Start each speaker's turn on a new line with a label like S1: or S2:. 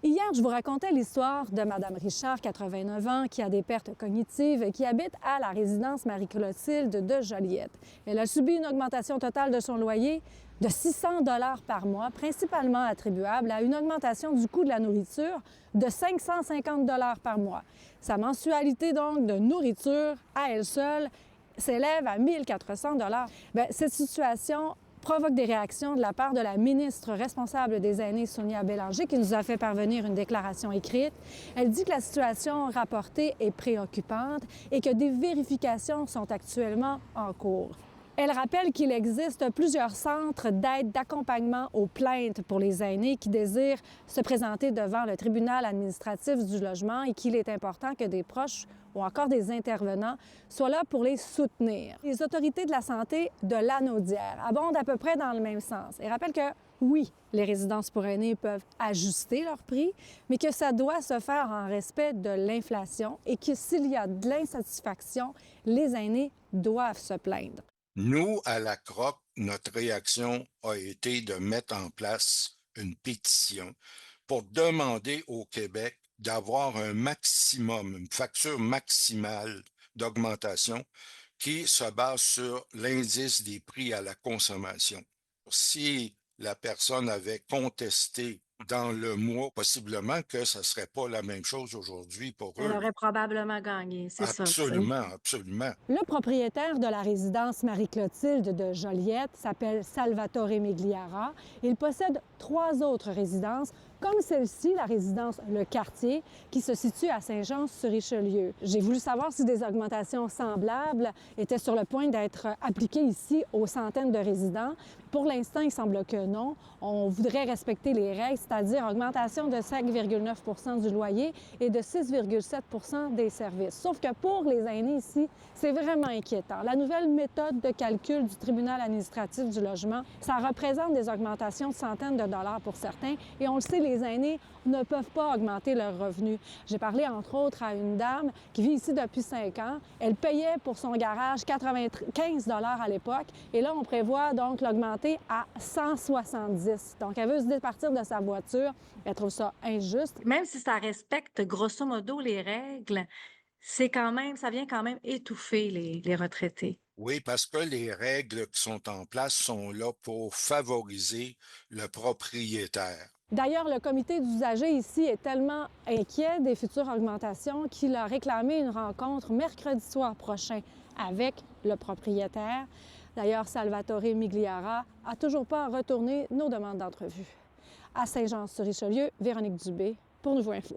S1: Hier, je vous racontais l'histoire de Mme Richard, 89 ans, qui a des pertes cognitives et qui habite à la résidence Marie-Clotilde de Joliette. Elle a subi une augmentation totale de son loyer de 600 $ par mois, principalement attribuable à une augmentation du coût de la nourriture de 550 $ par mois. Sa mensualité, donc, de nourriture, à elle seule, s'élève à 1 400 $. Bien, cette situation provoque des réactions de la part de la ministre responsable des aînés, Sonia Bélanger, qui nous a fait parvenir une déclaration écrite. Elle dit que la situation rapportée est préoccupante et que des vérifications sont actuellement en cours. Elle rappelle qu'il existe plusieurs centres d'aide d'accompagnement aux plaintes pour les aînés qui désirent se présenter devant le tribunal administratif du logement et qu'il est important que des proches ou encore des intervenants soient là pour les soutenir. Les autorités de la santé de Lanaudière abondent à peu près dans le même sens et rappellent que oui, les résidences pour aînés peuvent ajuster leur prix, mais que ça doit se faire en respect de l'inflation et que s'il y a de l'insatisfaction, les aînés doivent se plaindre.
S2: Nous, à la CROC, notre réaction a été de mettre en place une pétition pour demander au Québec d'avoir un maximum, une facture maximale d'augmentation qui se base sur l'indice des prix à la consommation. Si la personne avait contesté dans le mois, possiblement que ce ne serait pas la même chose aujourd'hui pour eux.
S3: Elle aurait probablement gagné, c'est ça.
S2: Absolument, absolument.
S1: Le propriétaire de la résidence Marie-Clotilde de Joliette s'appelle Salvatore Migliara. Il possède 3 autres résidences, comme celle-ci, la résidence Le Quartier, qui se situe à Saint-Jean-sur-Richelieu. J'ai voulu savoir si des augmentations semblables étaient sur le point d'être appliquées ici aux centaines de résidents. Pour l'instant, il semble que non. On voudrait respecter les règles, c'est-à-dire augmentation de 5,9 % du loyer et de 6,7 % des services. Sauf que pour les aînés ici, c'est vraiment inquiétant. La nouvelle méthode de calcul du tribunal administratif du logement, ça représente des augmentations de centaines de dollars pour certains. Et on le sait, les aînés ne peuvent pas augmenter leurs revenus. J'ai parlé, entre autres, à une dame qui vit ici depuis 5 ans. Elle payait pour son garage 95 $ à l'époque. Et là, on prévoit donc l'augmenter à 170. Donc, elle veut se départir de sa voiture. Elle trouve ça injuste.
S3: Même si ça respecte grosso modo les règles, ça vient quand même étouffer les retraités.
S2: Oui, parce que les règles qui sont en place sont là pour favoriser le propriétaire.
S1: D'ailleurs, le comité d'usagers ici est tellement inquiet des futures augmentations qu'il a réclamé une rencontre mercredi soir prochain avec le propriétaire. D'ailleurs, Salvatore Migliara n'a toujours pas retourné nos demandes d'entrevue. À Saint-Jean-sur-Richelieu, Véronique Dubé pour Nouveau Info.